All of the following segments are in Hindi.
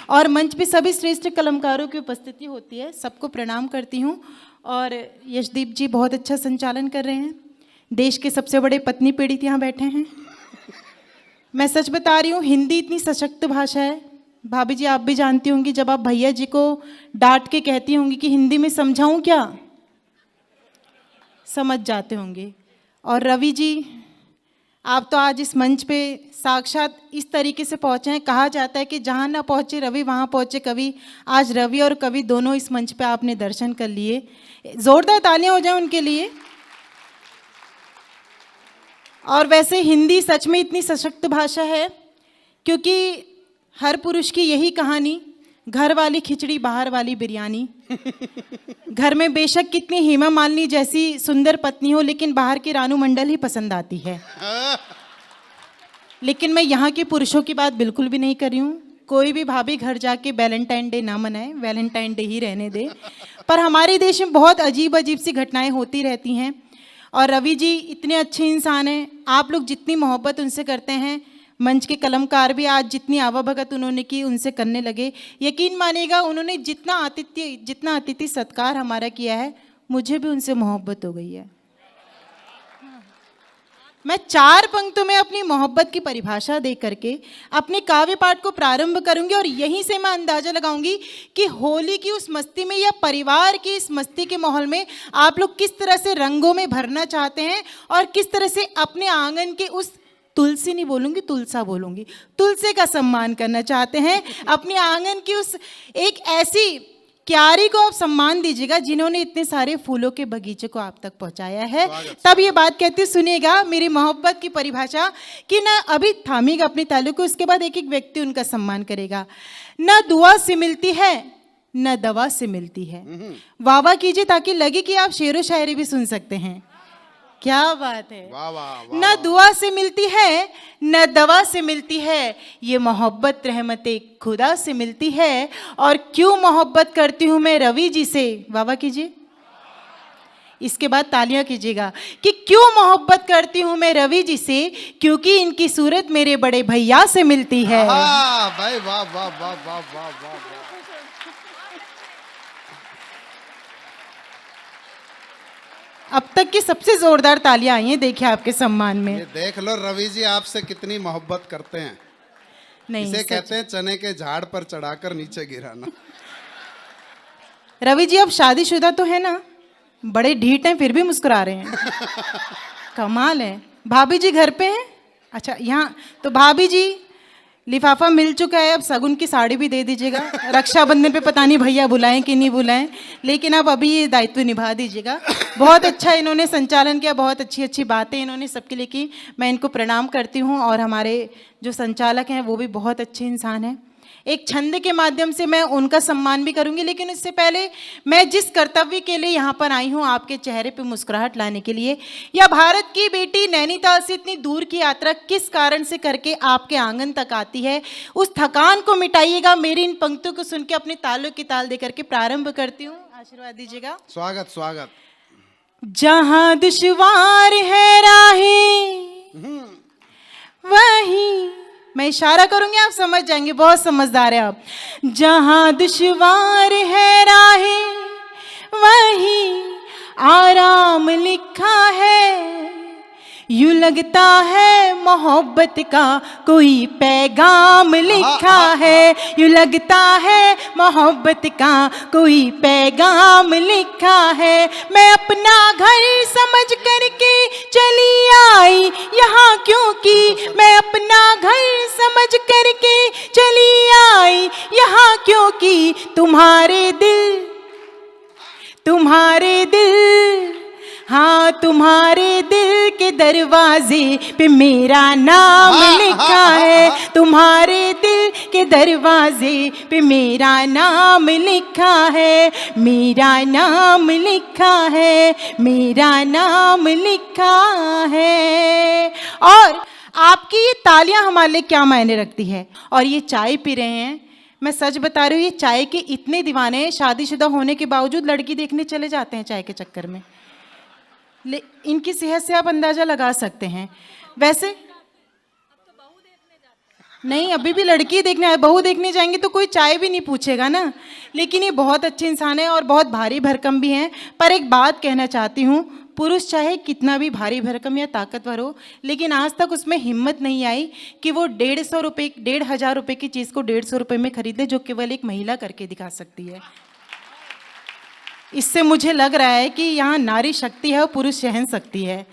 और मंच पे सभी श्रेष्ठ कलाकारों की उपस्थिति होती है, सबको प्रणाम करती हूँ। और यशदीप जी बहुत अच्छा संचालन कर रहे हैं, देश के सबसे बड़े पत्नी पीड़ित यहाँ बैठे हैं। मैं सच बता रही हूँ, हिंदी इतनी सशक्त भाषा है, भाभी जी आप भी जानती होंगी, जब आप भैया जी को डांट के कहती होंगी कि हिंदी में समझाऊं क्या, समझ जाते होंगे। और रवि जी आप तो आज इस मंच पे साक्षात इस तरीके से पहुंचे हैं, कहा जाता है कि जहां ना पहुंचे रवि वहां पहुंचे कवि। आज रवि और कवि दोनों इस मंच पे आपने दर्शन कर लिए, जोरदार तालियां हो जाएं उनके लिए। और वैसे हिंदी सच में इतनी सशक्त भाषा है क्योंकि हर पुरुष की यही कहानी, घर वाली खिचड़ी बाहर वाली बिरयानी। घर में बेशक कितनी हेमा मालिनी जैसी सुंदर पत्नी हो, लेकिन बाहर की रानू मंडल ही पसंद आती है। लेकिन मैं यहाँ के पुरुषों की बात बिल्कुल भी नहीं कर रही हूँ। कोई भी भाभी घर जाके वैलेंटाइन डे ना मनाए, वैलेंटाइन डे ही रहने दे। पर हमारे देश में बहुत अजीब अजीब सी घटनाएं होती रहती हैं। और रवि जी इतने अच्छे इंसान हैं, आप लोग जितनी मोहब्बत उनसे करते हैं, मंच के कलाकार भी आज जितनी आवाभगत उन्होंने की उनसे करने लगे। यकीन मानिएगा उन्होंने जितना अतिथि सत्कार हमारा किया है, मुझे भी उनसे मोहब्बत हो गई है। मैं 4 पंक्तों में अपनी मोहब्बत की परिभाषा दे करके अपने काव्य पाठ को प्रारंभ करूंगी और यहीं से मैं अंदाजा लगाऊंगी कि होली की उस मस्ती में या परिवार की इस मस्ती के माहौल में आप लोग किस तरह से रंगों में भरना चाहते हैं और किस तरह से अपने आंगन के उस तुलसी नहीं बोलूंगी, तुलसा बोलूंगी, तुलसी का सम्मान करना चाहते हैं। अपने आंगन की उस एक ऐसी क्यारी को आप सम्मान दीजिएगा जिन्होंने इतने सारे फूलों के बगीचे को आप तक पहुंचाया है। तब ये बात कहती सुनिएगा मेरी मोहब्बत की परिभाषा कि ना अभी थामिएगा अपनी तालू को, उसके बाद एक एक व्यक्ति उनका सम्मान करेगा। न दुआ से मिलती है न दवा से मिलती है। वाह वाह कीजिए ताकि लगे कि आप शेरो शायरी भी सुन सकते हैं। क्या बात है, वाह वाह वाह। न दुआ से मिलती है न दवा से मिलती है, ये मोहब्बत रहमते खुदा से मिलती है। और क्यों मोहब्बत करती हूँ मैं रवि जी से, वाह वाह कीजिए, इसके बाद तालियां कीजिएगा कि क्यों मोहब्बत करती हूँ मैं रवि जी से, क्योंकि इनकी सूरत मेरे बड़े भैया से मिलती है। भाई वाह वाह वाह वाह वाह वाह। अब तक की सबसे जोरदार तालियां आई हैं, देखिए आपके सम्मान में। ये देख लो रवि जी आपसे कितनी मोहब्बत करते हैं। नहीं, इसे कहते हैं चने के झाड़ पर चढ़ाकर नीचे गिराना। रवि जी अब शादीशुदा तो है ना, बड़े ढीठ हैं फिर भी मुस्कुरा रहे हैं। कमाल है। भाभी जी घर पे हैं? अच्छा यहाँ तो भाभी जी लिफाफा मिल चुका है, अब सगुन की साड़ी भी दे दीजिएगा। रक्षाबंधन पे पता नहीं भैया बुलाएं कि नहीं बुलाएं, लेकिन अब अभी ये दायित्व निभा दीजिएगा। बहुत अच्छा इन्होंने संचालन किया, बहुत अच्छी अच्छी बातें इन्होंने सबके लिए की, मैं इनको प्रणाम करती हूँ। और हमारे जो संचालक हैं वो भी बहुत अच्छे इंसान हैं। एक छंद के माध्यम से मैं उनका सम्मान भी करूंगी, लेकिन इससे पहले मैं जिस कर्तव्य के लिए यहाँ पर आई हूँ आपके चेहरे पे मुस्कुराहट लाने के लिए, या भारत की बेटी नैनीताल से इतनी दूर की यात्रा किस कारण से करके आपके आंगन तक आती है, उस थकान को मिटाइएगा। मेरी इन पंक्तियों को सुन के अपने तालों की ताल दे करके प्रारंभ करती हूँ, आशीर्वाद दीजिएगा। स्वागत स्वागत। जहाँ दुश्वार है राहें वहीं, मैं इशारा करूंगी आप समझ जाएंगे, बहुत समझदार है आप। जहाँ दुश्वार है राहें वहीं आराम लिखा है, यूं लगता है मोहब्बत का कोई पैगाम लिखा है, यूं लगता है मोहब्बत का कोई पैगाम लिखा है। मैं अपना घर समझ करके चली आई यहाँ क्योंकि, मैं अपना घर समझ करके चली आई यहाँ क्योंकि तुम्हारे दिल हाँ तुम्हारे दिल के दरवाजे पे मेरा नाम लिखा है, तुम्हारे दिल के दरवाजे पे मेरा नाम लिखा है, मेरा नाम लिखा है, मेरा नाम लिखा है। और आपकी ये तालियां हमारे लिए क्या मायने रखती है। और ये चाय पी रहे हैं, मैं सच बता रही हूँ, ये चाय के इतने दीवाने हैं, शादीशुदा होने के बावजूद लड़की देखने चले जाते हैं चाय के चक्कर में। इनकी सेहत से आप अंदाजा लगा सकते हैं। वैसे नहीं, अभी भी लड़की देखने, बहू देखने जाएंगे तो कोई चाय भी नहीं पूछेगा ना। लेकिन ये बहुत अच्छे इंसान है और बहुत भारी भरकम भी हैं। पर एक बात कहना चाहती हूँ, पुरुष चाहे कितना भी भारी भरकम या ताकतवर हो, लेकिन आज तक उसमें हिम्मत नहीं आई कि वो 1,500 रुपये की चीज़ को 150 रुपये में खरीदे, जो केवल एक महिला करके दिखा सकती है। इससे मुझे लग रहा है कि यहाँ नारी शक्ति है और पुरुष सहन शक्ति है।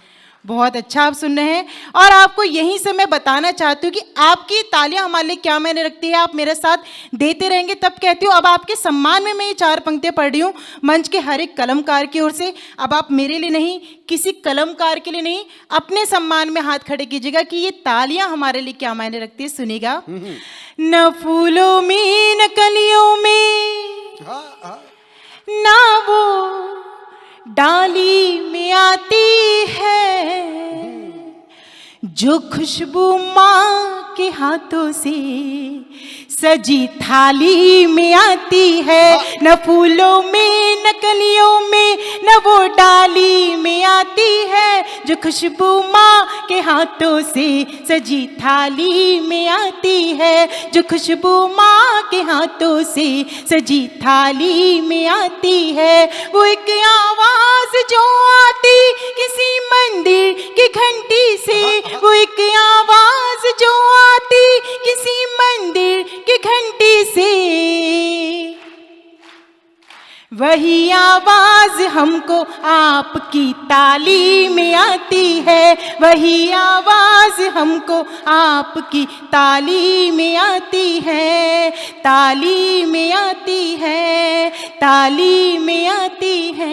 बहुत अच्छा आप सुन रहे हैं। और आपको यहीं से मैं बताना चाहती हूँ कि आपकी तालियां हमारे लिए क्या मायने रखती है। आप मेरे साथ देते रहेंगे तब कहती हूँ। अब आपके सम्मान में मैं ये 4 पंक्तियाँ पढ़ रही हूँ मंच के हर एक कलमकार की ओर से। अब आप मेरे लिए नहीं, किसी कलमकार के लिए नहीं, अपने सम्मान में हाथ खड़े कीजिएगा कि ये तालियां हमारे लिए क्या मायने रखती है। सुनिएगा। न फूलों में न कलियों में, ना वो डाली में आती है, जो खुशबू माँ के हाथों से सजी थाली में आती है। न फूलों में न कलियों में, न वो डाली में आती है, जो खुशबू माँ के हाथों से सजी थाली में आती है, जो खुशबू माँ के हाथों से सजी थाली में आती है। वो एक आवाज जो आती किसी मंदिर की घंटी से, वो एक आवाज जो आती किसी मंदिर की घंटी से, वही आवाज हमको आपकी ताली में आती है, वही आवाज हमको आपकी ताली में आती है, ताली में आती है, ताली में आती है,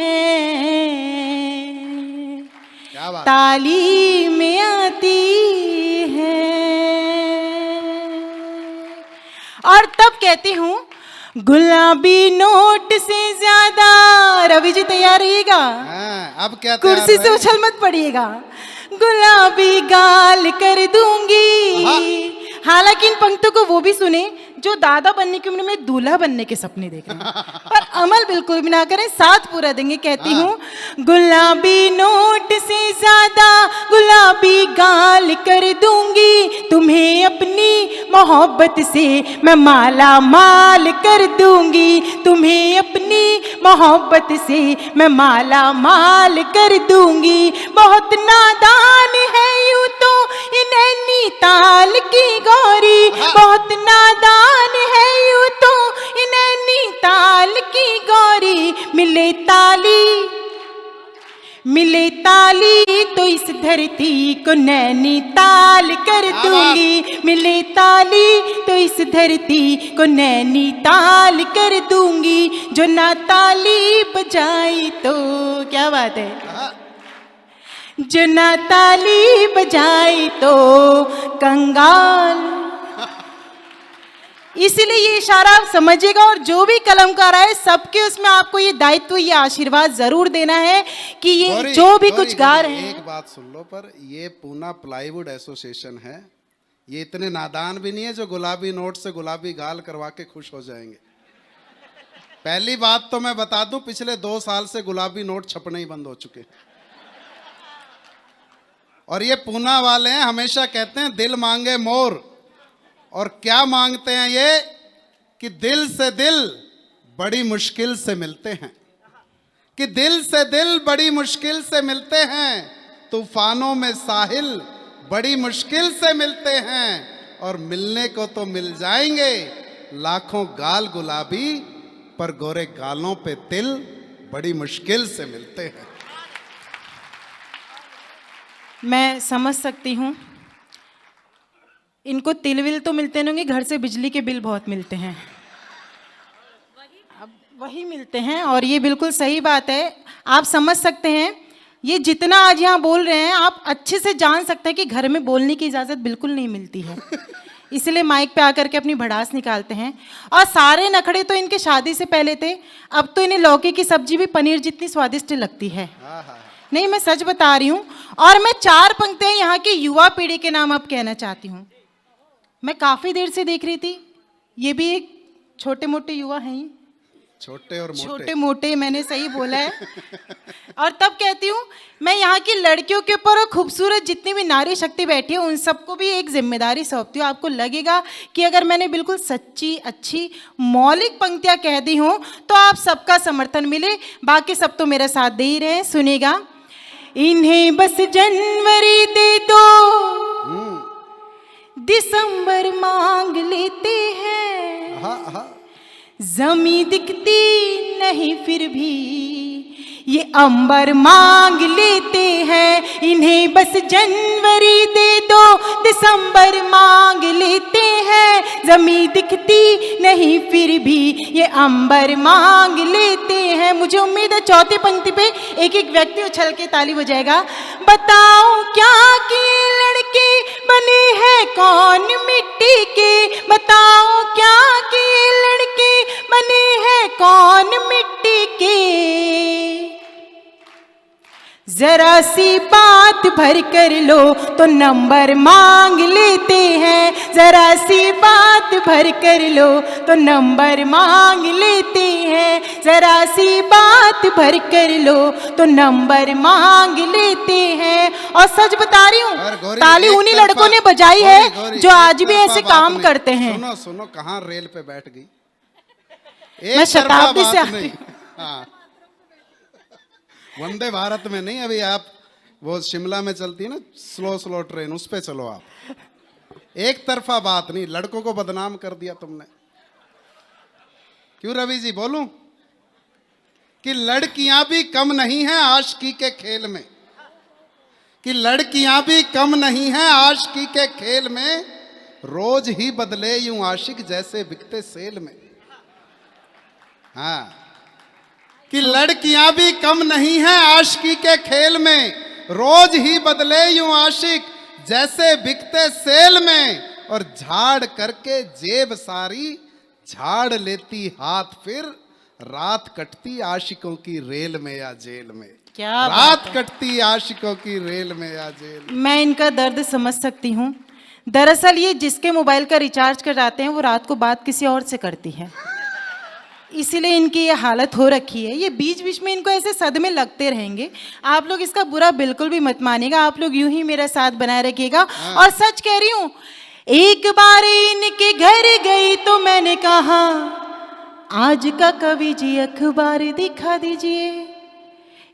क्या बात। ताली में आती है। और तब कहती हूँ, गुलाबी नोट से ज्यादा, रवि जी तैयार रहिएगा, अब क्या तैयार कुर्सी से है? उछल मत पड़िएगा। गुलाबी गाल कर दूंगी। हालांकि इन पंक्तियों को वो भी सुने जो दादा बनने की उम्र में दूल्हा बनने के सपने देख रहे हैं, पर अमल बिल्कुल भी ना करें, साथ पूरा देंगे। कहती हूँ, गुलाबी नोट से ज्यादा गुलाबी गाल कर दूंगी, तुम्हें अपनी मोहब्बत से मैं माला माल कर दूंगी, तुम्हें अपनी मोहब्बत से मैं माला माल कर दूंगी। बहुत नादान है यूं तो ये नैनीताल की गौरी, बहुत नादान है यूं तो ये नैनीताल की गौरी, मिले ताली तो इस धरती को नैनीताल कर दूंगी, मिले ताली तो इस धरती को नैनीताल कर दूंगी। जो ना ताली बजाई तो, क्या बात है, जो ना ताली बजाई तो कंगाल। इसलिए ये इशारा आप समझिएगा। और जो भी कलमकार है सबके उसमें आपको ये दायित्व, ये आशीर्वाद जरूर देना है कि ये जो भी कुछ गा रहे हैं। एक बात सुन लो, पर ये पूना प्लाईवुड एसोसिएशन है, ये इतने नादान भी नहीं है जो गुलाबी नोट से गुलाबी गाल करवा के खुश हो जाएंगे। पहली बात तो मैं बता दूं, पिछले 2 साल से गुलाबी नोट छपने ही बंद हो चुके। और ये पूना वाले हैं, हमेशा कहते हैं दिल मांगे मोर, और क्या मांगते हैं ये कि दिल से दिल बड़ी मुश्किल से मिलते हैं, कि दिल से दिल बड़ी मुश्किल से मिलते हैं, तूफानों में साहिल बड़ी मुश्किल से मिलते हैं, और मिलने को तो मिल जाएंगे लाखों गाल गुलाबी, पर गोरे गालों पे तिल बड़ी मुश्किल से मिलते हैं। मैं समझ सकती हूँ, इनको तिल विल तो मिलते नहीं होंगे, घर से बिजली के बिल बहुत मिलते हैं, अब वही मिलते हैं। और ये बिल्कुल सही बात है, आप समझ सकते हैं। ये जितना आज यहाँ बोल रहे हैं, आप अच्छे से जान सकते हैं कि घर में बोलने की इजाज़त बिल्कुल नहीं मिलती है, इसलिए माइक पे आकर के अपनी भड़ास निकालते हैं। और सारे नखड़े तो इनके शादी से पहले थे, अब तो इन्हें लौकी की सब्जी भी पनीर जितनी स्वादिष्ट लगती है। नहीं, मैं सच बता रही हूँ। और मैं 4 पंक्तियाँ यहाँ की युवा पीढ़ी के नाम अब कहना चाहती हूँ। मैं काफ़ी देर से देख रही थी, ये भी एक छोटे मोटे युवा हैं, छोटे और मोटे। छोटे मोटे मैंने सही बोला है। और तब कहती हूँ मैं यहाँ की लड़कियों के ऊपर और खूबसूरत जितनी भी नारी शक्ति बैठी है उन सबको भी एक जिम्मेदारी सौंपती हूँ। आपको लगेगा कि अगर मैंने बिल्कुल सच्ची अच्छी मौलिक पंक्तियाँ कह दी हों तो आप सबका समर्थन मिले, बाकी सब तो मेरा साथ दे ही रहे हैं। सुनेगा, इन्हें बस जनवरी दे दो, दिसंबर मांग लेते हैं, जमी दिखती नहीं फिर भी ये अंबर मांग लेते हैं। इन्हें बस जनवरी दे दो, दिसंबर मांग लेते हैं, जमी दिखती नहीं फिर भी ये अंबर मांग लेते हैं। मुझे उम्मीद है चौथी पंक्ति पे एक एक व्यक्ति उछल के ताली बजाएगा। बताओ क्या कि लड़के बने हैं कौन मिट्टी के, बताओ क्या कि लड़के बने हैं कौन मिट्टी के, जरा सी बात भर कर लो तो नंबर मांग लेते हैं, जरा सी बात भर कर लो तो नंबर मांग लेते हैं, जरा सी बात भर कर लो तो नंबर मांग लेते हैं। और सच बता रही हूँ, ताली उन्हीं लड़कों ने बजाई है जो आज भी ऐसे काम करते हैं। सुनो सुनो, कहाँ रेल पे बैठ गई, मैं शताब्दी से आती हूँ। हाँ, वंदे भारत में नहीं, अभी आप वो शिमला में चलती है ना स्लो स्लो ट्रेन, उस पे चलो आप। एक तरफा बात नहीं, लड़कों को बदनाम कर दिया तुमने। क्यों रवि जी बोलूं कि लड़कियां भी कम नहीं हैं आशिकी के खेल में, कि लड़कियां भी कम नहीं हैं आशिकी के खेल में, रोज ही बदले यूं आशिक जैसे बिकते सेल में। हाँ, कि लड़कियां भी कम नहीं हैं आशिकी के खेल में, रोज ही बदले यूं आशिक जैसे बिकते सेल में, और झाड़ करके जेब सारी झाड़ लेती हाथ, फिर रात कटती आशिकों की रेल में या जेल में। क्या रात कटती आशिकों की रेल में या जेल में। मैं इनका दर्द समझ सकती हूँ। दरअसल ये जिसके मोबाइल का रिचार्ज कराते हैं वो रात को बात किसी और से करती है, इसीलिए इनकी ये हालत हो रखी है। ये बीच बीच में इनको ऐसे सदमे लगते रहेंगे। आप लोग इसका बुरा बिल्कुल भी मत मानिएगा, आप लोग यूं ही मेरा साथ बनाए रखिएगा। और सच कह रही हूँ, एक बार इनके घर गई तो मैंने कहा आज का कवि जी अखबार दिखा दीजिए।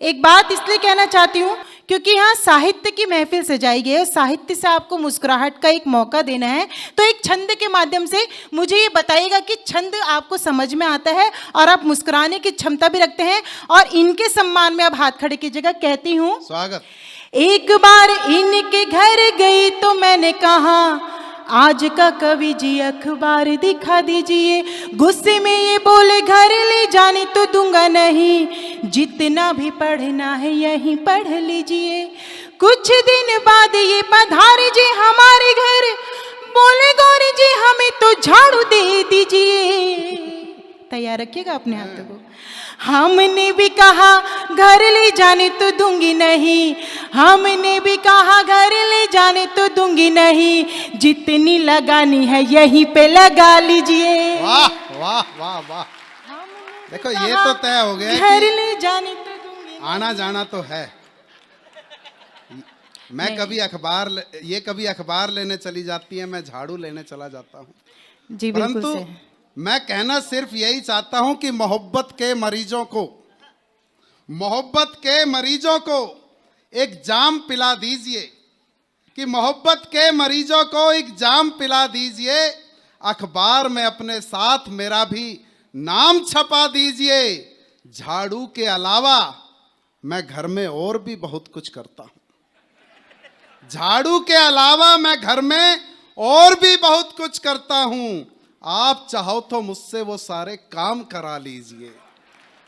एक बात इसलिए कहना चाहती हूँ क्योंकि यहाँ साहित्य की महफिल सजाई गई है, साहित्य से आपको मुस्कुराहट का एक मौका देना है। तो एक छंद के माध्यम से मुझे ये बताइएगा कि छंद आपको समझ में आता है और आप मुस्कुराने की क्षमता भी रखते हैं। और इनके सम्मान में आप हाथ खड़े कीजिएगा। कहती हूँ, स्वागत। एक बार इनके घर गई तो मैंने कहा आज का कवि जी अखबार दिखा दीजिए। गुस्से में ये बोले घर ले जाने तो दूंगा नहीं, जितना भी पढ़ना है यहीं पढ़ लीजिए। कुछ दिन बाद ये पधारे जी हमारे घर, बोले गौरी जी हमें तो झाड़ू दे दीजिए। तैयार रखिएगा अपने हाथों को। हमने भी कहा घर ले जाने तो दूंगी नहीं, हमने भी कहा घर ले जाने तो दूंगी नहीं, जितनी लगानी है यहीं पे लगा लीजिए। वाह वाह वाह वाह, देखो ये तो तय हो गया घर कि ले जाने तो दूंगी, आना जाना तो है। मैं कभी अखबार ये कभी अखबार लेने चली जाती है, मैं झाड़ू लेने चला जाता हूँ। जी बिल्कुल परंतु से। मैं कहना सिर्फ यही चाहता हूं कि मोहब्बत के मरीजों को एक जाम पिला दीजिए, कि मोहब्बत के मरीजों को एक जाम पिला दीजिए। अखबार में अपने साथ मेरा भी नाम छपा दीजिए। झाड़ू के अलावा मैं घर में और भी बहुत कुछ करता हूं। झाड़ू के अलावा मैं घर में और भी बहुत कुछ करता हूं। आप चाहो तो मुझसे वो सारे काम करा लीजिए।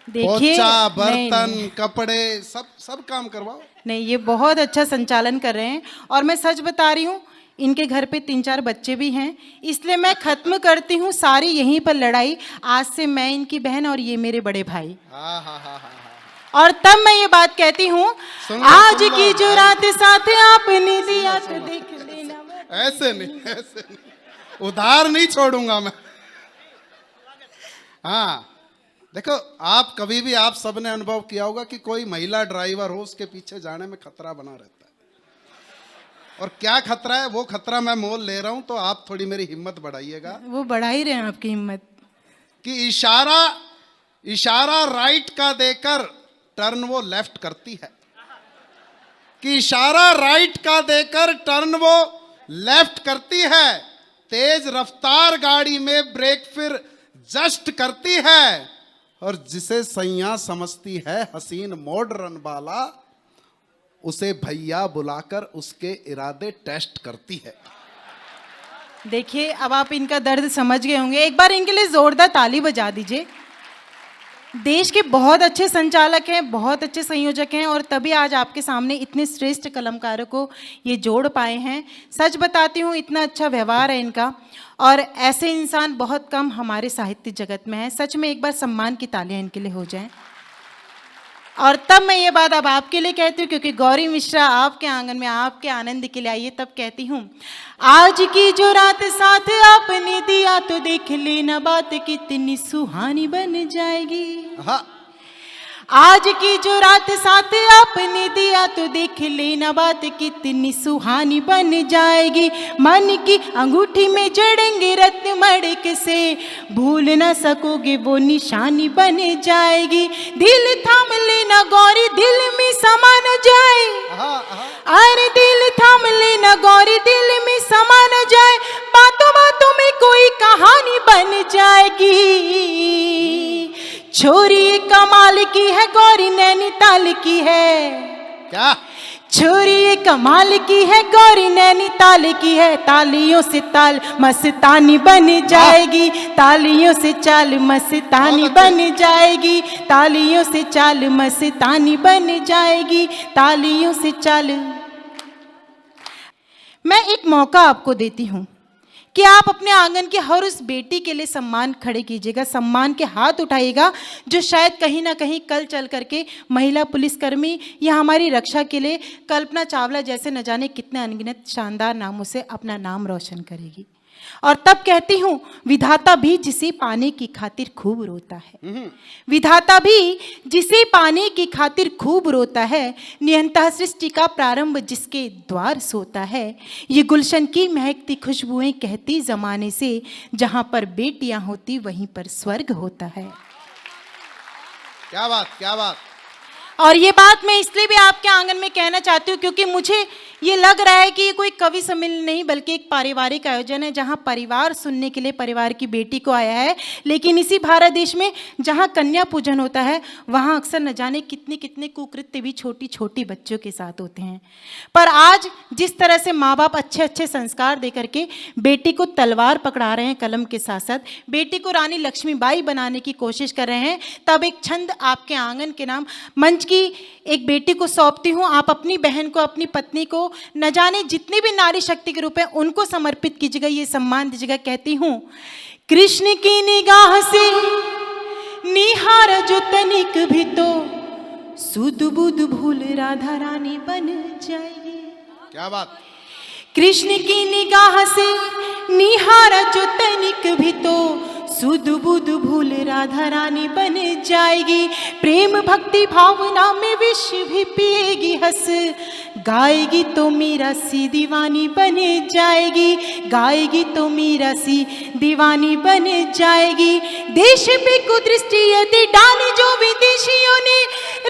देखिए, पोछा, बर्तन, नहीं, कपड़े, सब काम करवाओ। नहीं, ये बहुत अच्छा संचालन कर रहे हैं। और मैं सच बता रही हूँ, इनके घर पे 3-4 बच्चे भी हैं, इसलिए मैं खत्म करती हूँ सारी यहीं पर लड़ाई। आज से मैं इनकी बहन और ये मेरे बड़े भाई। और तब मैं ये बात कहती हूँ, आज की जो रात साथ आपने दिया तो देख लेना। ऐसे नहीं, उधार नहीं छोड़ूंगा मैं। हाँ, देखो, आप कभी भी, आप सबने अनुभव किया होगा कि कोई महिला ड्राइवर हो, उसके पीछे जाने में खतरा बना रहता है। और क्या खतरा है, वो खतरा मैं मोल ले रहा हूं, तो आप थोड़ी मेरी हिम्मत बढ़ाइएगा। वो बढ़ा ही रहे हैं आपकी हिम्मत। कि इशारा राइट का देकर टर्न वो लेफ्ट करती है, कि इशारा राइट का देकर टर्न वो लेफ्ट करती है, तेज रफ्तार गाड़ी में ब्रेक फिर जस्ट करती है, और जिसे सैया समझती है हसीन मॉडर्न वाला, उसे भैया बुलाकर उसके इरादे टेस्ट करती है। देखिए, अब आप इनका दर्द समझ गए होंगे। एक बार इनके लिए जोरदार ताली बजा दीजिए। देश के बहुत अच्छे संचालक हैं, बहुत अच्छे संयोजक हैं, और तभी आज आपके सामने इतने श्रेष्ठ कलाकारों को ये जोड़ पाए हैं। सच बताती हूँ, इतना अच्छा व्यवहार है इनका, और ऐसे इंसान बहुत कम हमारे साहित्य जगत में हैं। सच में एक बार सम्मान की तालियां इनके लिए हो जाएं। और तब मैं ये बात अब आपके लिए कहती हूँ, क्योंकि गौरी मिश्रा आपके आंगन में आपके आनंद के लिए आई है, तब कहती हूँ, आज की जो रात साथ आपने दिया, तो देख लेना बात कितनी सुहानी बन जाएगी। हाँ, आज की जो रात साथ आपने दिया, तो देख लेना बात कितनी सुहानी बन जाएगी। मन की अंगूठी में जड़ेंगे रत्न मड़क से, भूल ना सकोगे वो निशानी बन जाएगी। दिल थाम लेना गौरी, दिल में समा न जाए। अरे दिल थाम लेना गौरी, दिल में समा न जाए, बातों बातों में कोई कहानी बन जाएगी। छोरी कमाल की है गौरी, नैनीताल की है। क्या? छोरी कमाल की है गौरी, नैनीताल की है। तालियों से ताल मस्तानी बन जाएगी, तालियों से चाल मस्तानी बन जाएगी, तालियों से चाल मस्तानी बन जाएगी, तालियों से चाल। मैं एक मौका आपको देती हूँ कि आप अपने आंगन की हर उस बेटी के लिए सम्मान खड़े कीजिएगा, सम्मान के हाथ उठाइएगा, जो शायद कहीं ना कहीं कल चल करके महिला पुलिसकर्मी या हमारी रक्षा के लिए कल्पना चावला जैसे न जाने कितने अनगिनत शानदार नामों से अपना नाम रोशन करेगी। और तब कहती हूँ, विधाता भी जिसे पाने की खातिर खूब रोता है, विधाता भी जिसे पाने की खातिर खूब रोता है, नियंता सृष्टि का प्रारंभ जिसके द्वार सोता है। ये गुलशन की महकती खुशबुएं कहती जमाने से, जहाँ पर बेटियां होती वहीं पर स्वर्ग होता है। क्या बात, क्या बात। और ये बात मैं इसलिए भी आपके आंगन में कहना चाहती हूँ, क्योंकि मुझे ये लग रहा है कि ये कोई कवि सम्मेलन नहीं बल्कि एक पारिवारिक आयोजन है, जहाँ परिवार सुनने के लिए परिवार की बेटी को आया है। लेकिन इसी भारत देश में जहाँ कन्या पूजन होता है, वहाँ अक्सर न जाने कितने कितने कुकृत्य भी छोटी छोटी बच्चों के साथ होते हैं। पर आज जिस तरह से माँ बाप अच्छे अच्छे संस्कार दे करके बेटी को तलवार पकड़ा रहे हैं कलम के साथ साथ, बेटी को रानी लक्ष्मीबाई बनाने की कोशिश कर रहे हैं, तब एक छंद आपके आंगन के नाम मंच की एक बेटी को सौंपती हूँ। आप अपनी बहन को, अपनी पत्नी को, न जाने जितनी भी नारी शक्ति के रूप है, उनको समर्पित कीजिएगा, ये सम्मान दीजिएगा। कहती हूँ, कृष्ण की निगाह से निहार जो तनिक भी, तो सुध बुध भूल राधा रानी बन जाएगी। क्या बात। कृष्ण की निगाह से निहार जो तनिक भी, तो सुध बुध भूल राधा रानी बन जाएगी। प्रेम भक्ति भावना में विष भी पिएगी, हंस गाएगी तो मीरा सी दीवानी बन जाएगी, गाएगी तो मीरा सी दीवानी बन जाएगी। देश पे कुदृष्टि यदि डाली जो विदेशियों ने,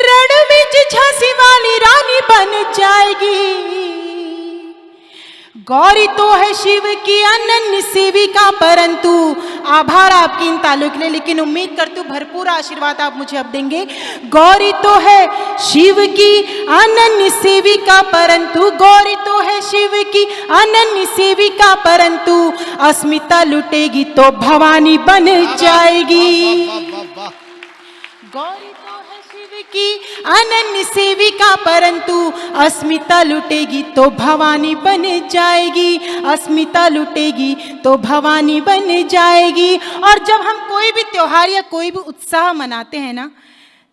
रण में झांसी वाली रानी बन जाएगी। गौरी तो है शिव की अनन्य सेविका, परंतु आभार आपकी इन तालों के लिए, लेकिन उम्मीद करती हूँ भरपूर आशीर्वाद आप मुझे अब देंगे। गौरी तो है शिव की अनन्य सेविका, परंतु गौरी तो है शिव की अनन्य सेविका, परंतु अस्मिता लुटेगी तो भवानी बन जाएगी। गौरी तो है शिव की अनन्य सेविका, परंतु अस्मिता लुटेगी तो भवानी बन जाएगी, अस्मिता लुटेगी तो भवानी बन जाएगी। और जब हम कोई भी त्योहार या कोई भी उत्साह मनाते हैं ना,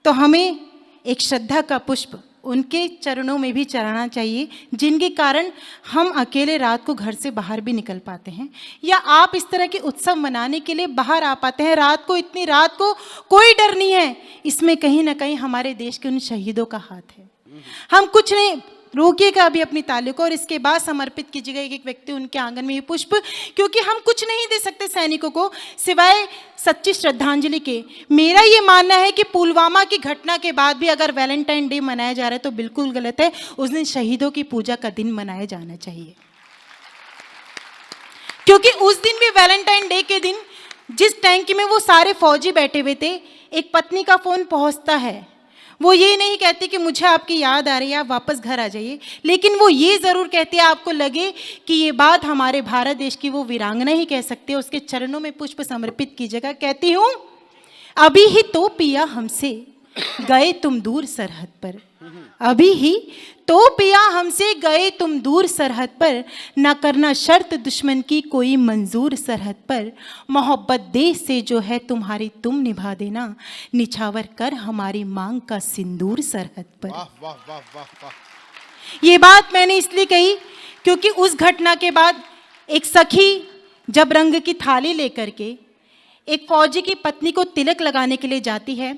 तो हमें एक श्रद्धा का पुष्प उनके चरणों में भी चढ़ाना चाहिए, जिनके कारण हम अकेले रात को घर से बाहर भी निकल पाते हैं, या आप इस तरह के उत्सव मनाने के लिए बाहर आ पाते हैं रात को। इतनी रात को कोई डर नहीं है, इसमें कहीं ना कहीं हमारे देश के उन शहीदों का हाथ है। हम कुछ नहीं, रोकिएगा अभी अपनी ताली को और इसके बाद समर्पित कीजिएगा एक एक व्यक्ति उनके आंगन में ये पुष्प, क्योंकि हम कुछ नहीं दे सकते सैनिकों को सिवाय सच्ची श्रद्धांजलि के। मेरा ये मानना है कि पुलवामा की घटना के बाद भी अगर वैलेंटाइन डे मनाया जा रहा है तो बिल्कुल गलत है। उस दिन शहीदों की पूजा का दिन मनाया जाना चाहिए, क्योंकि उस दिन भी वैलेंटाइन डे के दिन जिस टैंक में वो सारे फौजी बैठे हुए थे, एक पत्नी का फोन पहुंचता है, वो ये नहीं कहती कि मुझे आपकी याद आ रही है, आप वापस घर आ जाइए, लेकिन वो ये ज़रूर कहती है, आपको लगे कि ये बात हमारे भारत देश की वो वीरांगना ही कह सकते हैं, उसके चरणों में पुष्प समर्पित कीजिएगा। कहती हूँ, अभी ही तो पिया हमसे गए तुम दूर सरहद पर, अभी ही तो पिया हमसे गए तुम दूर सरहद पर, न करना शर्त दुश्मन की कोई मंजूर सरहद पर, मोहब्बत देश से जो है तुम्हारी तुम निभा देना, निछावर कर हमारी मांग का सिंदूर सरहद पर। वाह वाह वाह वाह वाह। ये बात मैंने इसलिए कही क्योंकि उस घटना के बाद एक सखी जब रंग की थाली लेकर के एक फौजी की पत्नी को तिलक लगाने के लिए जाती है,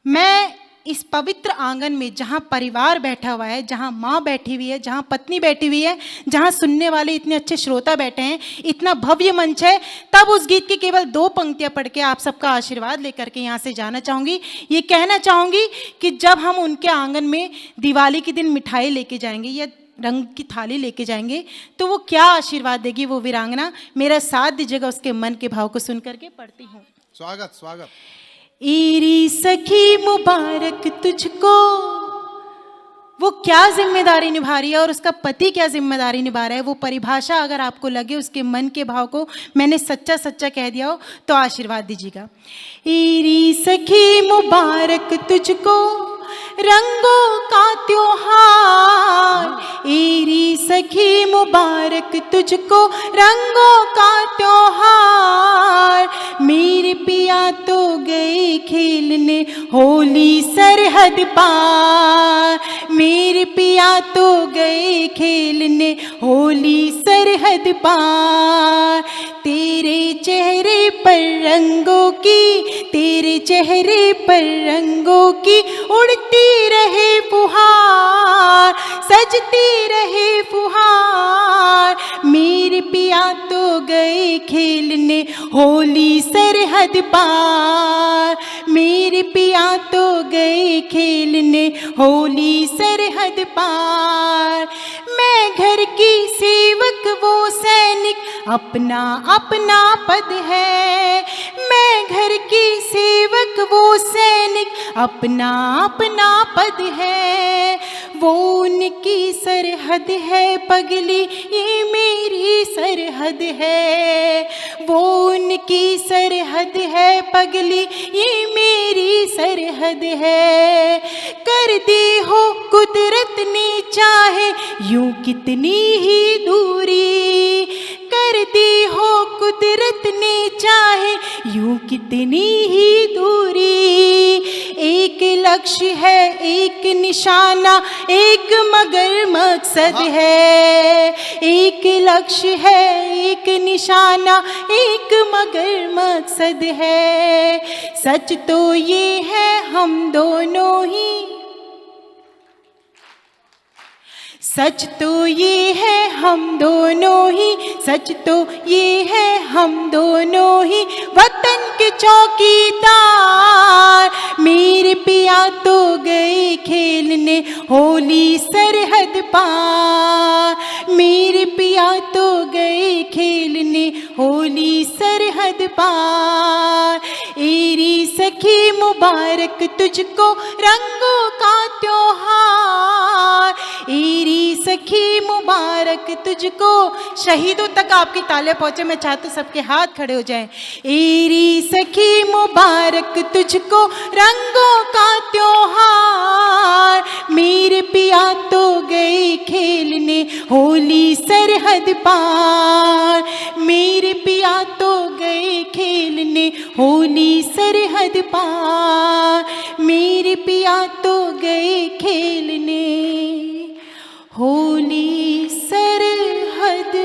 मैं इस पवित्र आंगन में जहाँ परिवार बैठा हुआ है, जहाँ माँ बैठी हुई है, जहाँ पत्नी बैठी हुई है, जहाँ सुनने वाले इतने अच्छे श्रोता बैठे हैं, इतना भव्य मंच है, तब उस गीत की केवल 2 पंक्तियाँ पढ़ के आप सबका आशीर्वाद लेकर के यहाँ से जाना चाहूँगी। ये कहना चाहूँगी कि जब हम उनके आंगन में दिवाली के दिन मिठाई लेके जाएंगे या रंग की थाली लेके जाएंगे तो वो क्या आशीर्वाद देगी वो वीरांगना। मेरा साथ दीजिएगा उसके मन के भाव को सुन करके पढ़ती हूँ। स्वागत स्वागत। एरी सखी मुबारक तुझको, वो क्या जिम्मेदारी निभा रही है और उसका पति क्या जिम्मेदारी निभा रहा है, वो परिभाषा अगर आपको लगे, उसके मन के भाव को मैंने सच्चा सच्चा कह दिया हो तो आशीर्वाद दीजिएगा। एरी सखी मुबारक तुझको रंगों का त्योहार, एरी सखी मुबारक तुझको रंगों का त्योहार, मेरे पिया तो गए खेलने होली सरहद पार, मेरे पिया तो गए खेलने होली सरहद पार, तेरे चेहरे पर रंगों की, तेरे चेहरे पर रंगों की उड़ती रहे फुहार, सजती रहे फुहार, मेरे पिया तो गए खेलने होली सरहद पार, मेरे पिया तो गए खेलने होली सरहद पार, मैं घर की सेवक वो सैनिक अपना अपना पद है, मैं घर की सेवक वो सैनिक अपना अपना पद है, वो उनकी सरहद है पगली ये मेरी सरहद है, वो उनकी सरहद है पगली ये मेरी सरहद है, कर दी हो कुदरत ने चाहे यूं कितनी ही दूरी, कर दी हो कुदरत ने चाहे यूं कितनी ही दूरी, एक लक्ष्य है एक निशाना एक मगर मकसद है, एक लक्ष्य है एक निशाना एक मगर मकसद है, सच तो ये है हम दोनों ही, सच तो ये है हम दोनों ही, सच तो ये है हम दोनों ही वतन के चौकीदार, मेरे पिया तो गए खेलने होली सरहद पार, मेरे पिया तो गए खेलने होली सरहद पार, एरी सखी मुबारक तुझको रंगों का त्योहार, एरी सखी मुबारक तुझको। शहीदों तक आपकी तालियां पहुंचे, मैं चाहती हूँ सबके हाथ खड़े हो जाएं। एरी सखी मुबारक तुझको रंगों का त्योहार, मेरे पिया तो गए खेलने होली सरहद पार, मेरे पिया तो गए खेलने होली सरहद सरहद पार, मेरे पिया तो गए खेलने होली सरहद